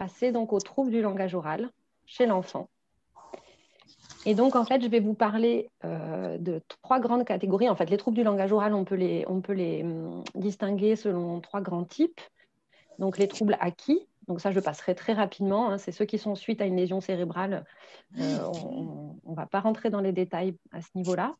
passer donc aux troubles du langage oral chez l'enfant. Et donc, en fait, je vais vous parler de 3 grandes catégories. En fait, les troubles du langage oral, on peut les distinguer selon 3 grands types. Donc, les troubles acquis, donc ça, je passerai très rapidement. Hein, c'est ceux qui sont suite à une lésion cérébrale. On ne va pas rentrer dans les détails à ce niveau-là.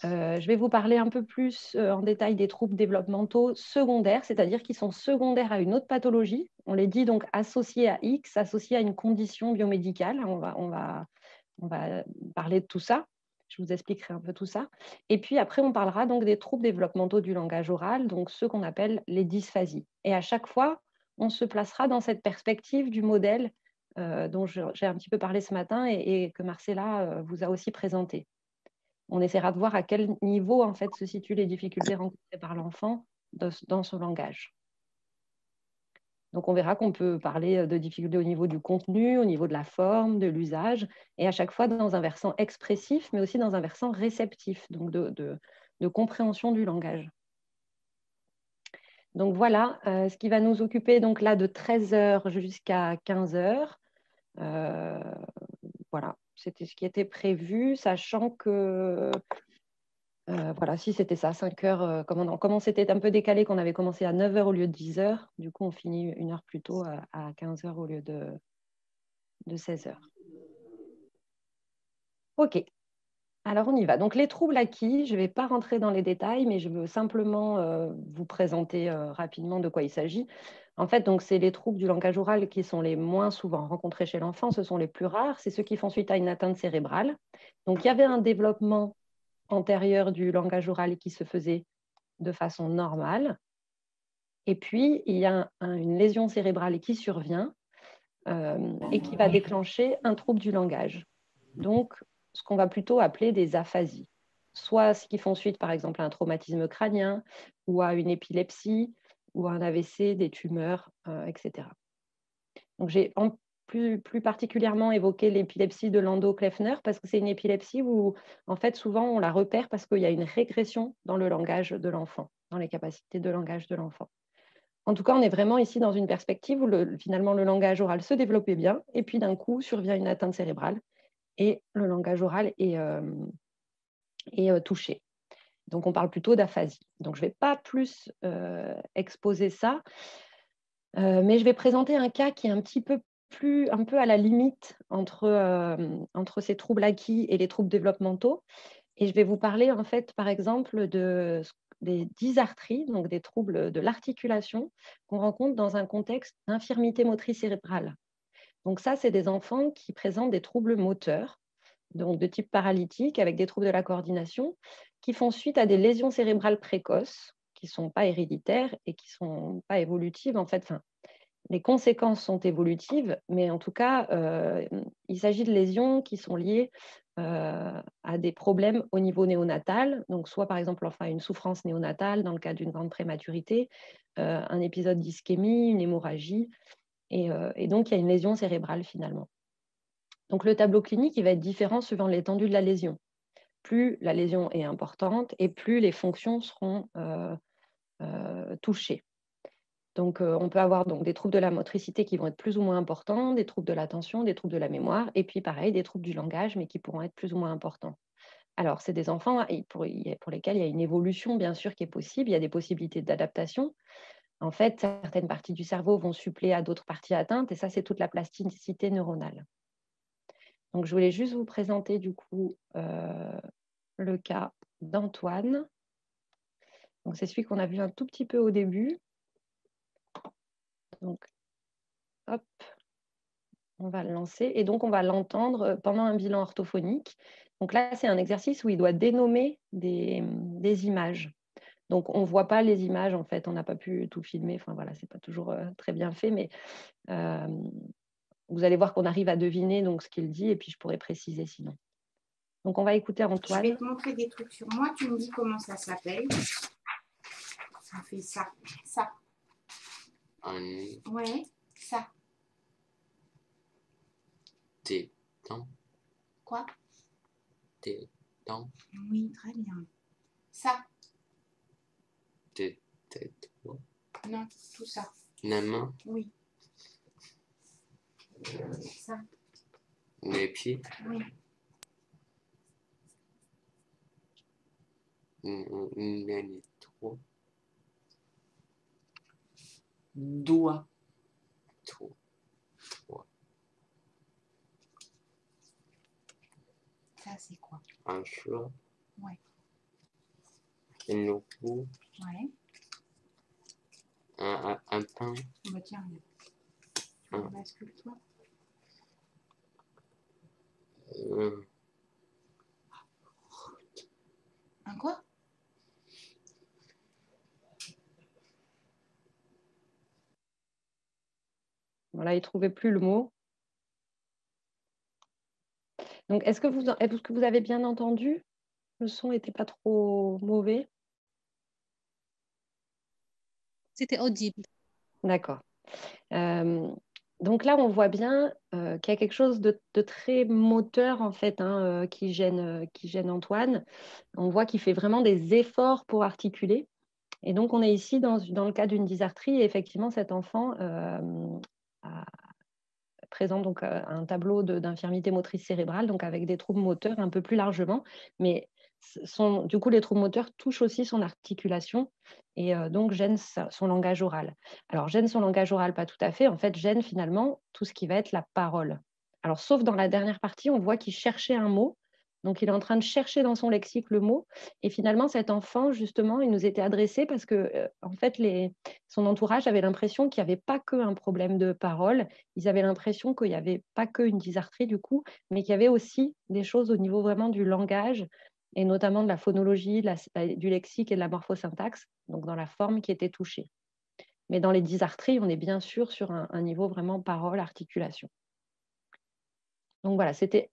Je vais vous parler un peu plus en détail des troubles développementaux secondaires, c'est-à-dire qui sont secondaires à une autre pathologie. On les dit donc associés à X, associés à une condition biomédicale. On va parler de tout ça. Je vous expliquerai un peu tout ça. Et puis après, on parlera donc des troubles développementaux du langage oral, donc ceux qu'on appelle les dysphasies. Et à chaque fois, on se placera dans cette perspective du modèle dont j'ai un petit peu parlé ce matin et que Marcella vous a aussi présenté. On essaiera de voir à quel niveau en fait, se situent les difficultés rencontrées par l'enfant dans son langage. Donc, on verra qu'on peut parler de difficultés au niveau du contenu, au niveau de la forme, de l'usage, et à chaque fois dans un versant expressif, mais aussi dans un versant réceptif, donc de compréhension du langage. Donc, voilà ce qui va nous occuper donc, là de 13 h jusqu'à 15 h. Voilà, c'était ce qui était prévu, sachant que voilà, si c'était ça, 5 heures, comme on s'était un peu décalé, qu'on avait commencé à 9 h au lieu de 10 h, du coup on finit 1 heure plus tôt à 15 h au lieu de 16 h. Ok, alors on y va. Donc les troubles acquis, je ne vais pas rentrer dans les détails, mais je veux simplement vous présenter rapidement de quoi il s'agit. En fait, donc c'est les troubles du langage oral qui sont les moins souvent rencontrés chez l'enfant, ce sont les plus rares, c'est ceux qui font suite à une atteinte cérébrale. Donc il y avait un développement antérieur du langage oral qui se faisait de façon normale. Et puis, il y a une lésion cérébrale qui survient et qui va déclencher un trouble du langage. Donc, ce qu'on va plutôt appeler des aphasies. Soit ce qui font suite, par exemple, à un traumatisme crânien ou à une épilepsie ou à un AVC, des tumeurs, etc. Donc, j'ai plus particulièrement évoqué l'épilepsie de Landau-Kleffner parce que c'est une épilepsie où, en fait, souvent, on la repère parce qu'il y a une régression dans le langage de l'enfant, dans les capacités de langage de l'enfant. En tout cas, on est vraiment ici dans une perspective où finalement le langage oral se développait bien et puis d'un coup survient une atteinte cérébrale et le langage oral est touché. Donc, on parle plutôt d'aphasie. Donc, je ne vais pas plus exposer ça, mais je vais présenter un cas qui est un peu à la limite entre ces troubles acquis et les troubles développementaux. Et je vais vous parler, en fait, par exemple, des dysarthries, donc des troubles de l'articulation qu'on rencontre dans un contexte d'infirmité motrice cérébrale. Donc ça, c'est des enfants qui présentent des troubles moteurs, donc de type paralytique, avec des troubles de la coordination, qui font suite à des lésions cérébrales précoces, qui ne sont pas héréditaires et qui ne sont pas évolutives. En fait, les conséquences sont évolutives, mais en tout cas, il s'agit de lésions qui sont liées à des problèmes au niveau néonatal, donc soit par exemple enfin, une souffrance néonatale dans le cas d'une grande prématurité, un épisode d'ischémie, une hémorragie, et donc il y a une lésion cérébrale finalement. Donc le tableau clinique il va être différent suivant l'étendue de la lésion. Plus la lésion est importante et plus les fonctions seront touchées. Donc, on peut avoir donc, des troubles de la motricité qui vont être plus ou moins importants, des troubles de l'attention, des troubles de la mémoire, et puis pareil, des troubles du langage, mais qui pourront être plus ou moins importants. Alors, c'est des enfants pour lesquels il y a une évolution, bien sûr, qui est possible. Il y a des possibilités d'adaptation. En fait, certaines parties du cerveau vont suppléer à d'autres parties atteintes, et ça, c'est toute la plasticité neuronale. Donc, je voulais juste vous présenter, du coup, le cas d'Antoine. Donc, c'est celui qu'on a vu un tout petit peu au début. Donc, hop, on va le lancer et donc on va l'entendre pendant un bilan orthophonique. Donc là, c'est un exercice où il doit dénommer des images. Donc on ne voit pas les images, en fait, on n'a pas pu tout filmer. Enfin voilà, ce n'est pas toujours très bien fait, mais vous allez voir qu'on arrive à deviner donc, ce qu'il dit et puis je pourrais préciser sinon. Donc on va écouter Antoine. Je vais te montrer des trucs sur moi, tu me dis comment ça s'appelle. Ça fait ça. Ça. Ouais, ça. Tes dents. Quoi? Tes dents. Oui, très bien. Ça. Tes têtes. Non, tout ça. La main. Oui. Ça. Les pieds. Oui. Les trois. Doigt. Trois. Ça, c'est quoi? Un chat. Ouais. Un loup. Ouais. Un pain. Bah, tiens, regarde. Bascule-toi. Un quoi? Voilà, il ne trouvait plus le mot. Donc, est-ce que vous avez bien entendu? Le son n'était pas trop mauvais? C'était audible. D'accord. Donc là, on voit bien qu'il y a quelque chose de très moteur, en fait, hein, qui gêne Antoine. On voit qu'il fait vraiment des efforts pour articuler. Et donc, on est ici dans le cas d'une dysarthrie. Et effectivement, cet enfant présente donc un tableau d'infirmité motrice cérébrale, donc avec des troubles moteurs un peu plus largement. Mais du coup, les troubles moteurs touchent aussi son articulation et donc gênent son langage oral. Alors, gêne son langage oral, pas tout à fait. En fait, gêne finalement tout ce qui va être la parole. Alors, sauf dans la dernière partie, on voit qu'il cherchait un mot. Donc, il est en train de chercher dans son lexique le mot. Et finalement, cet enfant, justement, il nous était adressé parce que, en fait, son entourage avait l'impression qu'il n'y avait pas qu'un problème de parole. Ils avaient l'impression qu'il n'y avait pas qu'une dysarthrie, du coup, mais qu'il y avait aussi des choses au niveau vraiment du langage, et notamment de la phonologie, du lexique et de la morphosyntaxe, donc dans la forme qui était touchée. Mais dans les dysarthries, on est bien sûr sur un niveau vraiment parole, articulation. Donc voilà, c'était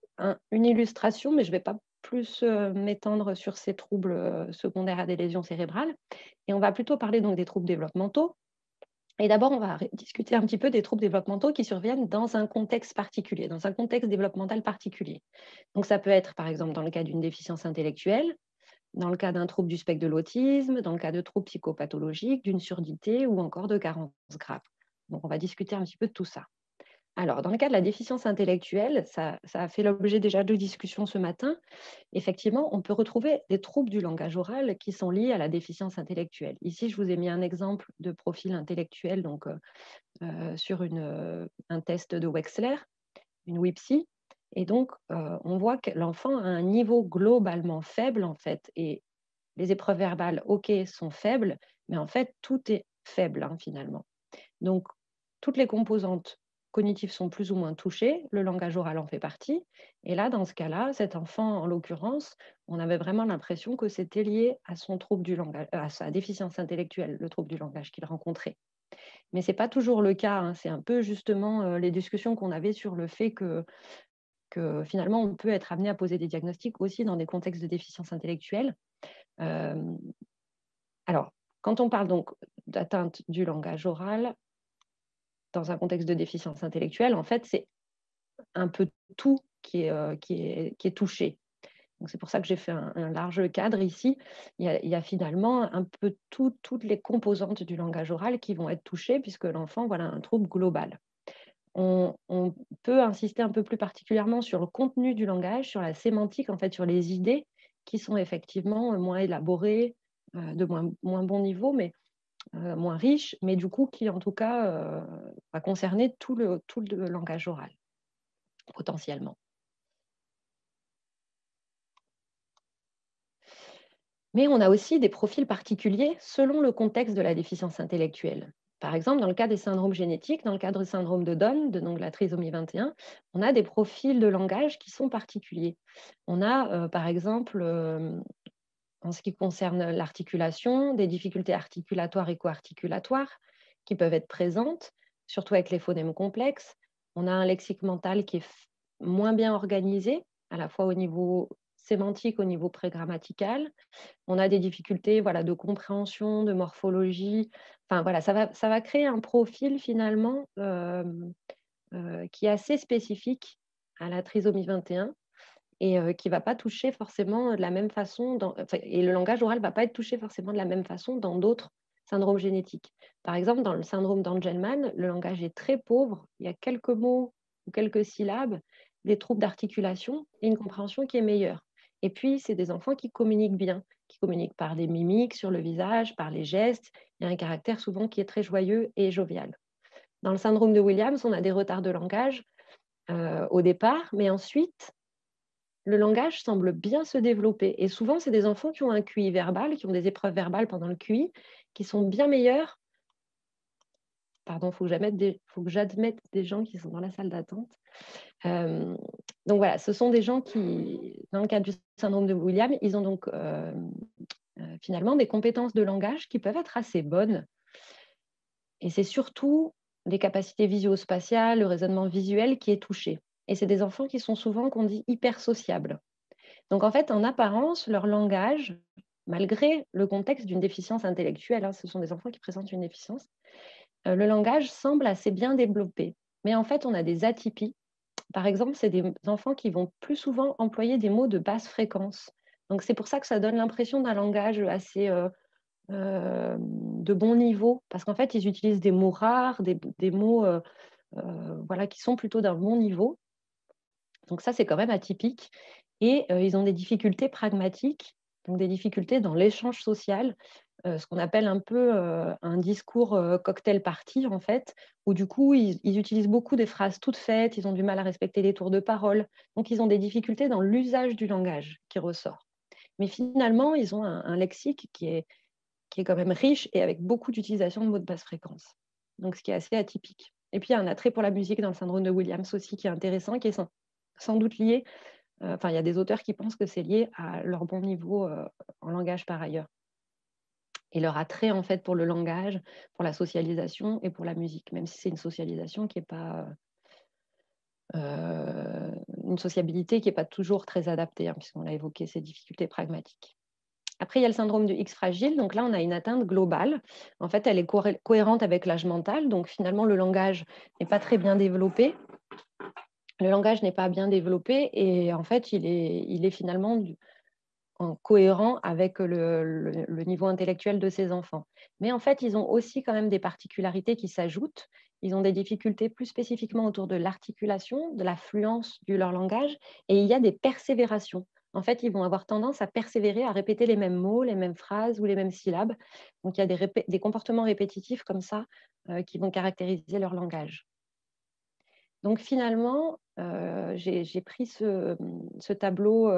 une illustration, mais je ne vais pas plus m'étendre sur ces troubles secondaires à des lésions cérébrales. Et on va plutôt parler donc des troubles développementaux. Et d'abord, on va discuter un petit peu des troubles développementaux qui surviennent dans un contexte particulier, dans un contexte développemental particulier. Donc ça peut être par exemple dans le cas d'une déficience intellectuelle, dans le cas d'un trouble du spectre de l'autisme, dans le cas de troubles psychopathologiques, d'une surdité ou encore de carences graves. Donc on va discuter un petit peu de tout ça. Alors, dans le cas de la déficience intellectuelle, ça a fait l'objet déjà de discussions ce matin. Effectivement, on peut retrouver des troubles du langage oral qui sont liés à la déficience intellectuelle. Ici, je vous ai mis un exemple de profil intellectuel donc, sur un test de Wechsler, une WIPSI. Et donc, on voit que l'enfant a un niveau globalement faible, en fait. Et les épreuves verbales, OK, sont faibles, mais en fait, tout est faible, hein, finalement. Donc, toutes les composantes cognitives sont plus ou moins touchées, le langage oral en fait partie. Et là, dans ce cas-là, cet enfant, en l'occurrence, on avait vraiment l'impression que c'était lié à son trouble du langage, à sa déficience intellectuelle, le trouble du langage qu'il rencontrait. Mais ce n'est pas toujours le cas, hein. C'est un peu justement les discussions qu'on avait sur le fait que finalement, on peut être amené à poser des diagnostics aussi dans des contextes de déficience intellectuelle. Alors, quand on parle donc d'atteinte du langage oral, dans un contexte de déficience intellectuelle, en fait, c'est un peu tout qui est touché. Donc, c'est pour ça que j'ai fait un large cadre ici. Il y a finalement un peu toutes les composantes du langage oral qui vont être touchées puisque l'enfant a un trouble global. On peut insister un peu plus particulièrement sur le contenu du langage, sur la sémantique, en fait, sur les idées qui sont effectivement moins élaborées, de moins bon niveau, mais moins riche, mais du coup qui en tout cas va concerner tout le langage oral, potentiellement. Mais on a aussi des profils particuliers selon le contexte de la déficience intellectuelle. Par exemple, dans le cas des syndromes génétiques, dans le cadre du syndrome de Down, donc la trisomie 21, on a des profils de langage qui sont particuliers. On a, par exemple, en ce qui concerne l'articulation, des difficultés articulatoires et co-articulatoires qui peuvent être présentes, surtout avec les phonèmes complexes. On a un lexique mental qui est moins bien organisé, à la fois au niveau sémantique, au niveau prégrammatical. On a des difficultés de compréhension, de morphologie. Enfin, voilà, ça va créer un profil finalement qui est assez spécifique à la trisomie 21 et qui ne va pas toucher forcément de la même façon, et le langage oral ne va pas être touché forcément de la même façon dans d'autres syndromes génétiques. Par exemple, dans le syndrome d'Angelman, le langage est très pauvre, il y a quelques mots ou quelques syllabes, des troubles d'articulation et une compréhension qui est meilleure. Et puis, c'est des enfants qui communiquent bien, qui communiquent par des mimiques sur le visage, par les gestes. Il y a un caractère souvent qui est très joyeux et jovial. Dans le syndrome de Williams, on a des retards de langage au départ, mais ensuite, le langage semble bien se développer. Et souvent, c'est des enfants qui ont un QI verbal, qui ont des épreuves verbales pendant le QI, qui sont bien meilleurs. Pardon, il faut que j'admette des gens qui sont dans la salle d'attente. Donc voilà, ce sont des gens qui, dans le cadre du syndrome de Williams, ils ont donc finalement des compétences de langage qui peuvent être assez bonnes. Et c'est surtout les capacités visio-spatiales, le raisonnement visuel qui est touché. Et c'est des enfants qui sont souvent, qu'on dit, hyper sociables. Donc en fait, en apparence, leur langage, malgré le contexte d'une déficience intellectuelle, hein, ce sont des enfants qui présentent une déficience, le langage semble assez bien développé. Mais en fait, on a des atypies. Par exemple, c'est des enfants qui vont plus souvent employer des mots de basse fréquence. Donc c'est pour ça que ça donne l'impression d'un langage assez de bon niveau, parce qu'en fait, ils utilisent des mots rares, des mots voilà, qui sont plutôt d'un bon niveau. Donc ça, c'est quand même atypique. Et ils ont des difficultés pragmatiques, donc des difficultés dans l'échange social, ce qu'on appelle un peu un discours cocktail party, en fait, où du coup, ils utilisent beaucoup des phrases toutes faites, ils ont du mal à respecter les tours de parole. Donc, ils ont des difficultés dans l'usage du langage qui ressort. Mais finalement, ils ont un lexique qui est quand même riche et avec beaucoup d'utilisation de mots de basse fréquence. Donc, ce qui est assez atypique. Et puis, il y a un attrait pour la musique dans le syndrome de Williams aussi qui est intéressant, qui est sans doute lié. Enfin, il y a des auteurs qui pensent que c'est lié à leur bon niveau en langage par ailleurs. Et leur attrait, en fait, pour le langage, pour la socialisation et pour la musique, même si c'est une socialisation qui n'est pas... une sociabilité qui n'est pas toujours très adaptée, hein, puisqu'on a évoqué ces difficultés pragmatiques. Après, il y a le syndrome de X fragile. Donc là, on a une atteinte globale. En fait, elle est cohérente avec l'âge mental. Donc finalement, le langage n'est pas très bien développé. Le langage n'est pas bien développé et en fait, il est finalement cohérent avec le niveau intellectuel de ces enfants. Mais en fait, ils ont aussi quand même des particularités qui s'ajoutent. Ils ont des difficultés plus spécifiquement autour de l'articulation, de la fluence de leur langage, et il y a des persévérations. En fait, ils vont avoir tendance à persévérer, à répéter les mêmes mots, les mêmes phrases ou les mêmes syllabes. Donc, il y a des comportements répétitifs comme ça qui vont caractériser leur langage. Donc finalement, j'ai pris ce tableau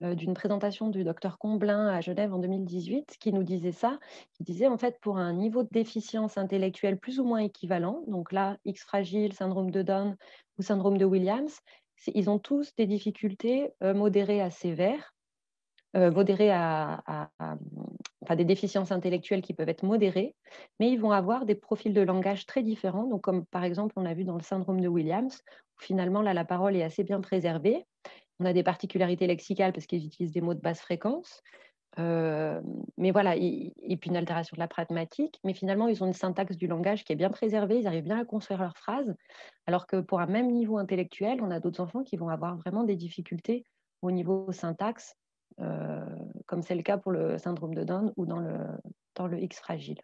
d'une présentation du docteur Comblin à Genève en 2018 qui nous disait ça, qui disait en fait pour un niveau de déficience intellectuelle plus ou moins équivalent, donc là, X fragile, syndrome de Down ou syndrome de Williams, ils ont tous des difficultés modérées à sévères, enfin, des déficiences intellectuelles qui peuvent être modérées, mais ils vont avoir des profils de langage très différents. Donc, comme par exemple, on a vu dans le syndrome de Williams, où finalement, là, la parole est assez bien préservée. On a des particularités lexicales parce qu'ils utilisent des mots de basse fréquence. Mais voilà, et puis une altération de la pragmatique. Mais finalement, ils ont une syntaxe du langage qui est bien préservée. Ils arrivent bien à construire leurs phrases. Alors que pour un même niveau intellectuel, on a d'autres enfants qui vont avoir vraiment des difficultés au niveau syntaxe, comme c'est le cas pour le syndrome de Down ou dans le X fragile.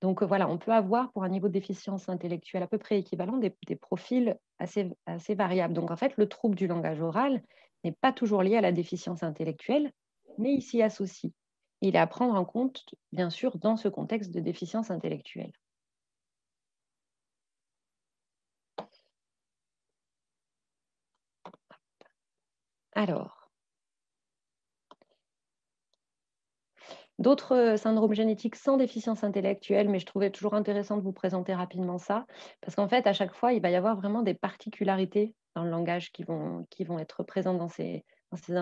Donc voilà, on peut avoir pour un niveau de déficience intellectuelle à peu près équivalent des profils assez variables. Donc en fait, le trouble du langage oral n'est pas toujours lié à la déficience intellectuelle, mais il s'y associe. Il est à prendre en compte, bien sûr, dans ce contexte de déficience intellectuelle. Alors, d'autres syndromes génétiques sans déficience intellectuelle, mais je trouvais toujours intéressant de vous présenter rapidement ça, parce qu'en fait, à chaque fois, il va y avoir vraiment des particularités dans le langage qui vont être présentes dans ces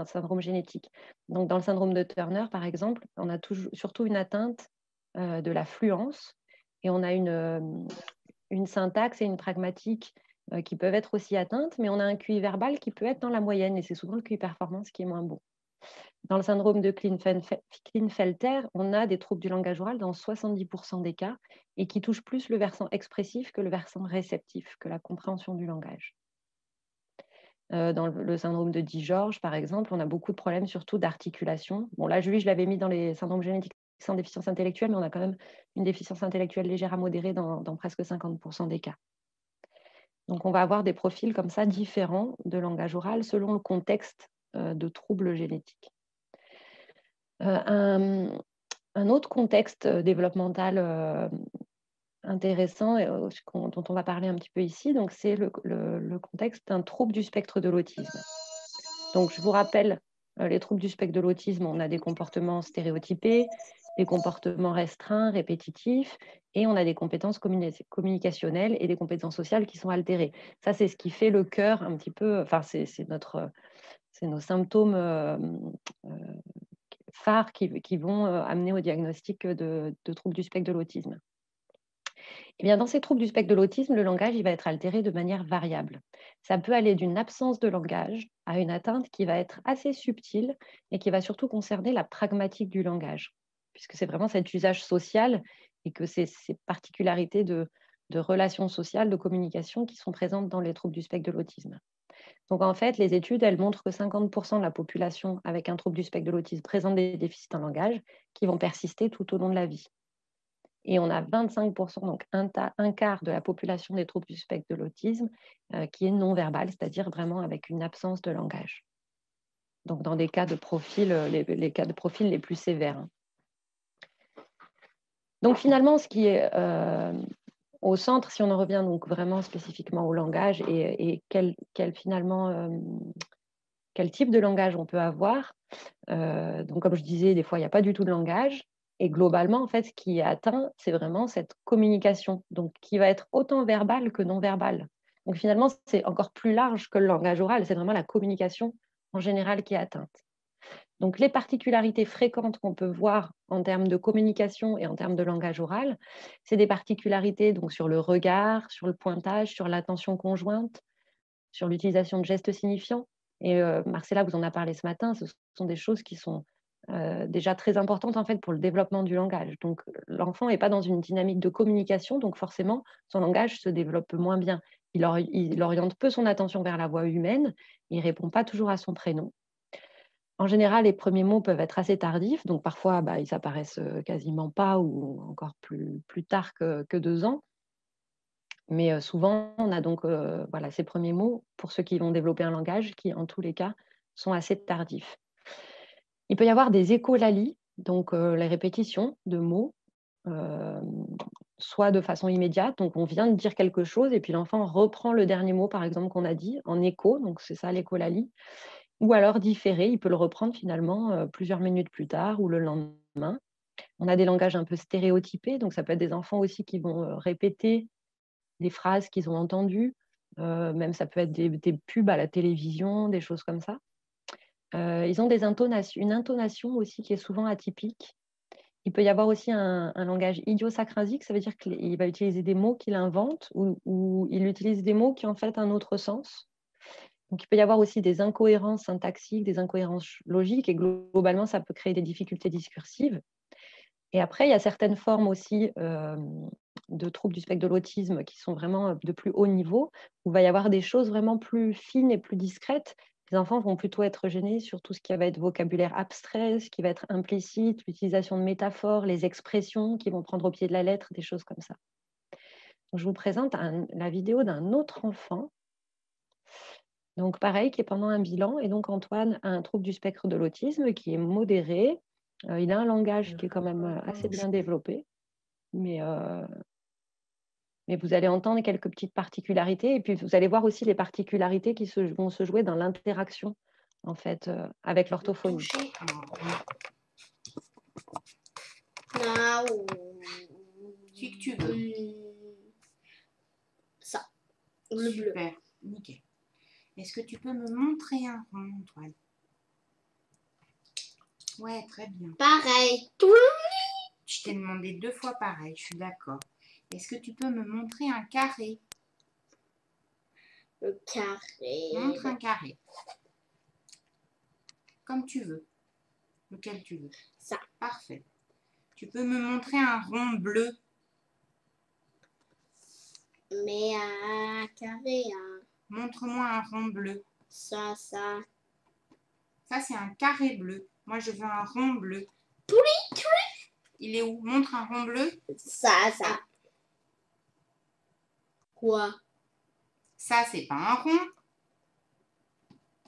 syndromes génétiques. Donc, dans le syndrome de Turner, par exemple, on a surtout une atteinte de la fluence, et on a une syntaxe et une pragmatique qui peuvent être aussi atteintes, mais on a un QI verbal qui peut être dans la moyenne, et c'est souvent le QI performance qui est moins bon. Dans le syndrome de Klinefelter, on a des troubles du langage oral dans 70% des cas et qui touchent plus le versant expressif que le versant réceptif, que la compréhension du langage. Dans le syndrome de Di-George, par exemple, on a beaucoup de problèmes, surtout d'articulation. Bon, là, je l'avais mis dans les syndromes génétiques sans déficience intellectuelle, mais on a quand même une déficience intellectuelle légère à modérée dans presque 50% des cas. Donc, on va avoir des profils comme ça différents de langage oral selon le contexte de troubles génétiques. Un autre contexte développemental intéressant dont on va parler un petit peu ici, donc c'est le contexte d'un trouble du spectre de l'autisme. Donc, je vous rappelle, les troubles du spectre de l'autisme, on a des comportements stéréotypés, des comportements restreints, répétitifs, et on a des compétences communicationnelles et des compétences sociales qui sont altérées. Ça, c'est ce qui fait le cœur un petit peu, enfin, c'est nos symptômes phares qui vont amener au diagnostic de troubles du spectre de l'autisme. Eh bien, dans ces troubles du spectre de l'autisme, le langage il va être altéré de manière variable. Ça peut aller d'une absence de langage à une atteinte qui va être assez subtile et qui va surtout concerner la pragmatique du langage, puisque c'est vraiment cet usage social et que ces particularités de relations sociales, de communication qui sont présentes dans les troubles du spectre de l'autisme. Donc, en fait, les études, elles montrent que 50% de la population avec un trouble du spectre de l'autisme présente des déficits en langage qui vont persister tout au long de la vie. Et on a 25%, donc un quart de la population des troubles du spectre de l'autisme qui est non-verbale, c'est-à-dire vraiment avec une absence de langage. Donc, dans des cas de profil, les cas de profil les plus sévères. Donc, finalement, ce qui est au centre, si on en revient donc vraiment spécifiquement au langage et quel type de langage on peut avoir. Donc, comme je disais, des fois, il n'y a pas du tout de langage. Et globalement, en fait, ce qui est atteint, c'est vraiment cette communication, donc qui va être autant verbale que non verbale. Donc, finalement, c'est encore plus large que le langage oral. C'est vraiment la communication en général qui est atteinte. Donc, les particularités fréquentes qu'on peut voir en termes de communication et en termes de langage oral, c'est des particularités donc, sur le regard, sur le pointage, sur l'attention conjointe, sur l'utilisation de gestes signifiants. Et Marcella vous en a parlé ce matin, ce sont des choses qui sont déjà très importantes en fait, pour le développement du langage. Donc, l'enfant n'est pas dans une dynamique de communication, donc forcément, son langage se développe moins bien. Il oriente peu son attention vers la voix humaine, il ne répond pas toujours à son prénom. En général, les premiers mots peuvent être assez tardifs, donc parfois, ils s'apparaissent quasiment pas ou encore plus tard que 2 ans. Mais souvent, on a donc ces premiers mots, pour ceux qui vont développer un langage, qui, en tous les cas, sont assez tardifs. Il peut y avoir des écholalies, donc les répétitions de mots, soit de façon immédiate, donc on vient de dire quelque chose et puis l'enfant reprend le dernier mot, par exemple, qu'on a dit, en écho, donc c'est ça l'écholalie, ou alors différé, il peut le reprendre finalement plusieurs minutes plus tard ou le lendemain. On a des langages un peu stéréotypés, donc ça peut être des enfants aussi qui vont répéter des phrases qu'ils ont entendues, même ça peut être des pubs à la télévision, des choses comme ça. Ils ont une intonation aussi qui est souvent atypique. Il peut y avoir aussi un langage idiosynkrasique, ça veut dire qu'il va utiliser des mots qu'il invente ou il utilise des mots qui ont en fait un autre sens. Donc, il peut y avoir aussi des incohérences syntaxiques, des incohérences logiques et globalement, ça peut créer des difficultés discursives. Et après, il y a certaines formes aussi de troubles du spectre de l'autisme qui sont vraiment de plus haut niveau, où il va y avoir des choses vraiment plus fines et plus discrètes. Les enfants vont plutôt être gênés sur tout ce qui va être vocabulaire abstrait, ce qui va être implicite, l'utilisation de métaphores, les expressions qui vont prendre au pied de la lettre, des choses comme ça. Donc, je vous présente la vidéo d'un autre enfant. Donc, pareil, qui est pendant un bilan. Et donc, Antoine a un trouble du spectre de l'autisme qui est modéré. Il a un langage qui est quand même assez bien développé. Mais vous allez entendre quelques petites particularités. Et puis, vous allez voir aussi les particularités qui vont se jouer dans l'interaction, en fait, avec l'orthophonie. Celui que tu veux. Ça, le bleu. Super, nickel. Est-ce que tu peux me montrer un rond, Antoine? Ouais, très bien. Pareil. Je t'ai demandé 2 fois pareil, je suis d'accord. Est-ce que tu peux me montrer un carré? Le carré. Montre un carré. Comme tu veux. Lequel tu veux. Ça. Parfait. Tu peux me montrer un rond bleu? Mais un carré, hein. Montre-moi un rond bleu. Ça. Ça, c'est un carré bleu. Moi, je veux un rond bleu. Il est où? Montre un rond bleu. Ça. Quoi? Ça, c'est pas un rond.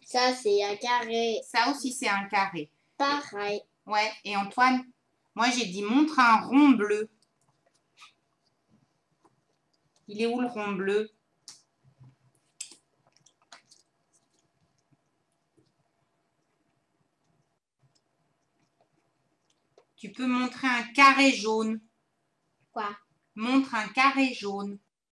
Ça, c'est un carré. Ça aussi, c'est un carré. Pareil. Ouais, et Antoine, moi, j'ai dit montre un rond bleu. Il est où le rond bleu? Tu peux montrer un carré jaune. Quoi? Montre un carré jaune.